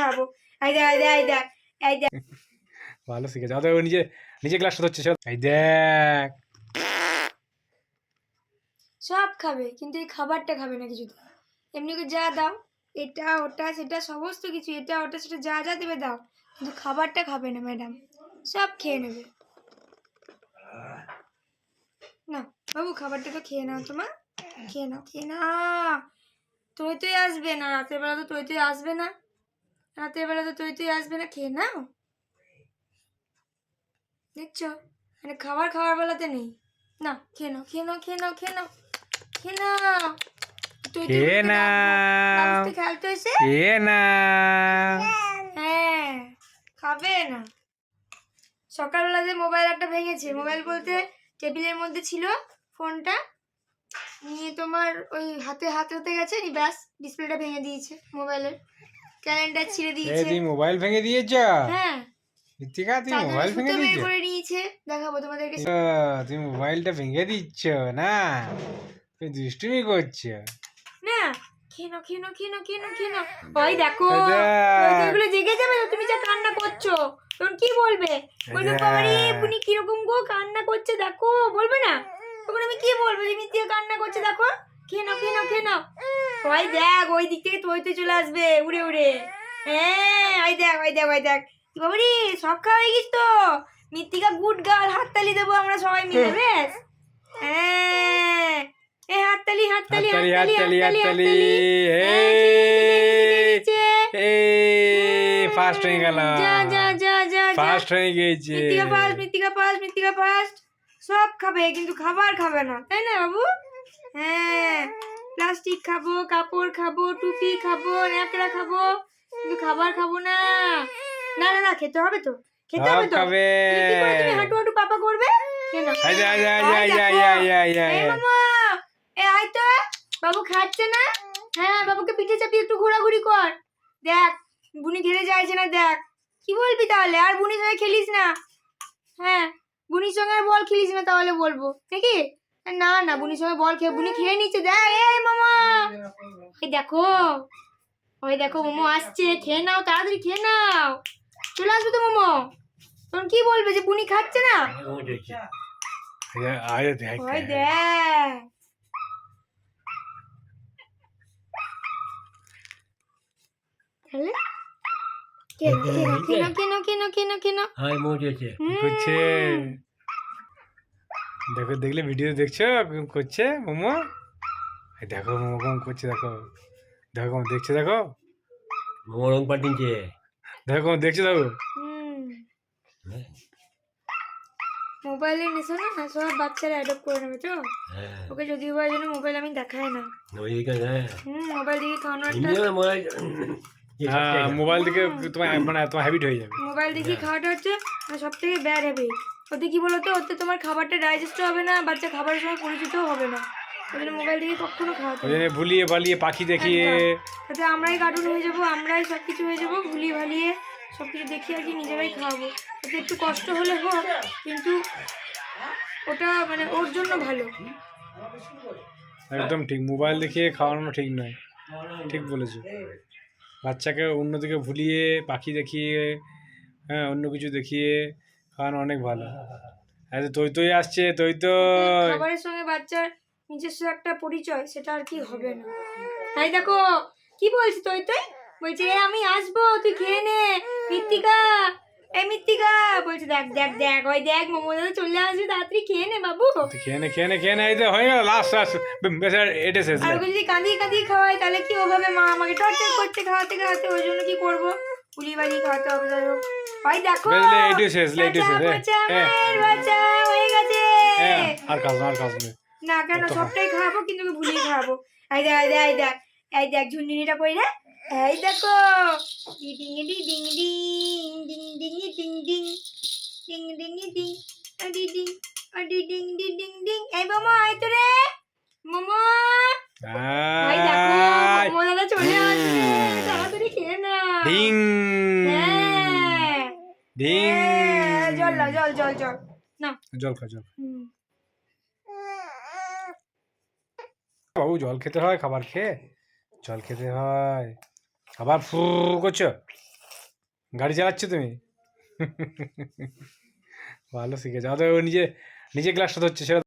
খাওয়াবো। এই দেখ, এই দেখ, এই দেখ, এই দেখ। ভালো শিখেছে। অত নিজে নিজে গ্লাসটা ধরছে। এই দেখ, সব খাবে কিন্তু এই খাবারটা খাবে না কিছুতে। এমনি করে যা দাও, এটা ওটা সেটা সমস্ত কিছু, এটা ওটা সেটা যা যা দেবে দাও, কিন্তু খাবারটা খাবে না ম্যাডাম, সব খেয়ে নেবে। না বাবু, খাবারটা তো খেয়ে নাও তোমার, খেয়ে নাও, খেয়ে নাও। তুই তুই আসবে না রাতের বেলা, তো তুই তুই আসবে না রাতের বেলা, তো তুই তুই আসবে না, খেয়ে নাও। দেখছো, মানে খাবার খাওয়ার বেলাতে নেই। না, খেয়ে নাও, খেয়ে নাও, খেয়ে নাও, খেয়ে নাও, খেয়ে নাও। তুই তুই খেয়ে বলতে নাও, ডাকতে খেলতে এসে। খেয়ে নাও। হ্যাঁ, খাবে না। সকালবেলা যে মোবাইল একটা ভেঙেছে, মোবাইল বলতে টেবিলের মধ্যে ছিল ফোনটা, নিয়ে তোমার ওই হাতে হাতে গেছে, নি ব্যাস ডিসপ্লেটা ভেঙে দিয়েছে মোবাইলের, ক্যালেন্ডার ছিঁড়ে এই দিয়েছে। তুই মোবাইল ভেঙে দিয়েছ? হ্যাঁ, ঋতিকা, তুই চার্জারের মোবাইল ভেঙে সুতো বের দিয়েছ? করে নিয়েছে, দেখাবো তোমাদেরকে। তুমি মোবাইলটা ভেঙে দিচ্ছ না? তুই দুষ্টুমি করছো না, খেয়ে নাও, খেয়ে নাও, খেয়ে নাও, খেয়ে নাও, খেয়ে নাও। ওই দেখো, দাদা। এগুলো জেগে যাবে তো, তুমি যা কান্না করছো, তখন কি বলবে? বলবে বাবারে পুনি কিরকম গো কান্না করছে দেখো, বলবে না? তখন আমি কি বলবো যে মিথ্যে কান্না করছে দেখো? খেয়ে নাও, খেয়ে নাও, খেয়ে নাও। ওই দেখ, ওই দিক থেকে তুই চলে আসবে উড়ে উড়ে। হ্যাঁ, ওই দেখ, ওই দেখ, ওই দেখ। কি বাবারে, সব খাওয়া হয়ে গেছ তো? মৃত্তিকা গুড গার্ল, হাততালি দেবো আমরা সবাই মিলে, বেশ? হ্যাঁ, এ হাততালি, হাততালি, হাততালি, হাততালি, হাততালি, হাততালি, হাততালি। হাততালি। এই ফার্স্ট হয়ে গেল, যা যা যা যা যা। ফার্স্ট হয়ে গেছে। মৃত্তিকা ফার্স্ট, মৃত্তিকা ফার্স্ট, মৃত্তিকা ফার্স্ট। সব খাবে কিন্তু খাবার খাবে না, তাই না বাবু? হ্যাঁ, প্লাস্টিক খাবো, কাপড় খাবো, টুপি খাবো, ন্যাকড়া খাবো, কিন্তু খাবার খাবো না। না না না, খেতে হবে তো, খেতে সব হবে তো। খাবে। কি করে তুমি হাঁটু হাঁটু পাপা করবে? কেন? আয় যা, আয় যা, আয় যা, আয় আয় যা, দেখো। আয় যা, আয় যা, আয় এই যা। মামা, এ আয় তো। বাবু খাচ্ছে না? হ্যাঁ, বাবুকে পিঠে চাপিয়ে একটু ঘোরাঘুরি কর। দেখ, বুনি ঘেরে যাইছে না, দেখ। কি বলবি তাহলে? আর বুনির সঙ্গে খেলিস না। হ্যাঁ, বুনির সঙ্গে আর বল খেলিস না, তাহলে বলবো নাকি? না না, বুনির সঙ্গে বল খেয়ে বুনি খেয়ে নিচ্ছে, দেখ। এই মামা, এই দেখো, ওই দেখো মোমো আসছে, খেয়ে নাও, তাড়াতাড়ি খেয়ে নাও। চলে আসবে তো মোমো। তখন কি বলবে যে বুনি খাচ্ছে না? আয় দেখ, ওই দেখ। তাহলে কেন কেন কেন কেন কেন কেন করছে। দেখো, দেখলে ভিডিও দেখছো কেমন করছে মোমো? এই দেখো মোমো কেমন করছে, দেখো দেখো কেমন দেখছে, দেখো মোমো রং পাল্টিয়েছে। দেখো কেমন দেখছে, দেখো। মোবাইলের নেশা না সব বাচ্চারা অ্যাডপ্ট করে নেবে তো। হ্যাঁ, ওকে যদিও বা জন্য মোবাইল আমি দেখাই না। ওইদিকে হ্যাঁ। মোবাইল দেখে খাওয়ানো একটা, এমনিও মোবাইল হ্যাঁ, মোবাইল থেকে তোমার মানে তোমার হ্যাবিট হয়ে যাবে। মোবাইল দেখে খাওয়াটা হচ্ছে সব থেকে ব্যাড হ্যাবিট। ওতে কি বলতো, ওতে তোমার খাবারটা ডাইজেস্টও হবে না, বাচ্চা খাবারের সময় পরিচিতও হবে না। ওই জন্য মোবাইল দেখে কখনো খাওয়াতে ওই হবে না। জন্য ভুলিয়ে ভালিয়ে পাখি দেখিয়ে। তাতে আমরাই কার্টুন হয়ে যাবো, আমরাই সব কিছু হয়ে যাবো, ভুলিয়ে ভালিয়ে সব কিছু দেখিয়ে আর কি নিজেরাই খাওয়াবো। ওতে একটু কষ্ট হলে হোক, কিন্তু ওটা মানে ওর জন্য ভালো। একদম ঠিক, মোবাইল দেখিয়ে খাওয়ানো ঠিক নয়। ঠিক বলেছো। বাচ্চাকে অন্যদিকে ভুলিয়ে পাখি দেখিয়ে, হ্যাঁ, অন্য কিছু দেখিয়ে খাওয়ানো অনেক ভালো। আরে তৈ তৈ আসছে, তৈ তৈ। খাবারের সঙ্গে বাচ্চার নিজস্ব একটা পরিচয়, সেটা আর কি হবে না। তাই দেখো কি বলছি, তুই তুই বলছে "এ, আমি আসবো, তুই খেয়ে নে মৃত্তিকা, এই মৃত্তিকা", বলছে দেখ দেখ দেখ, ওই দেখ মোমো দাদা চলে আসবে, তাড়াতাড়ি খেয়ে নে বাবু। তুই খেয়ে নে, খেয়ে নে, খেয়ে নে। এই তো হয়ে গেল, লাস্ট লাস্ট বেশ, এটা শেষ। আর ওকে যদি কাঁদিয়ে কাঁদিয়ে খাওয়াই তাহলে কি ওভাবে মা আমাকে টর্চার করছে খাওয়াতে খাওয়াতে, ওই জন্য কি করবো, পুলি বালিয়ে খাওয়াতে হবে। যাই হোক, ওই দেখো বেশ, এইটু শেষ, এইটু শেষ। বাচ্চা আমার বাচ্চা হয়ে গেছে। হ্যাঁ, আর কাজ না, আর কাজ নেই। না কেন, সবটাই খাওয়াবো কিন্তু ওকে ভুলিয়ে খাওয়াবো। এই দেখ, এই দেখ, এই দেখ, এই দেখ ঝুনঝুনিটা কই রে? এই দেখো, ডিং ডিং ডিং ডিং ডিং ডিং ডিং ডিং ডিং ডিং আডি ডিং আডি ডিং ডিং ডিং ডিং। এই মোমো আয় তো রে, মোমো। এই দেখো আয়, মোমো দাদা চলে আসবে, তাড়াতাড়ি খেয়ে না। ডিং হ্যাঁ ডিং। জল না, জল জল জল না। জল খা, জল খা। বাবু, জল খেতে হয়, খাবার খেয়ে জল খেতে হয়। আবার ফু করছো, গাড়ি চালাচ্ছ তুমি? ভালো শিখেছো। অতএব ও নিজে নিজে গ্লাসটা ধরছে সেটা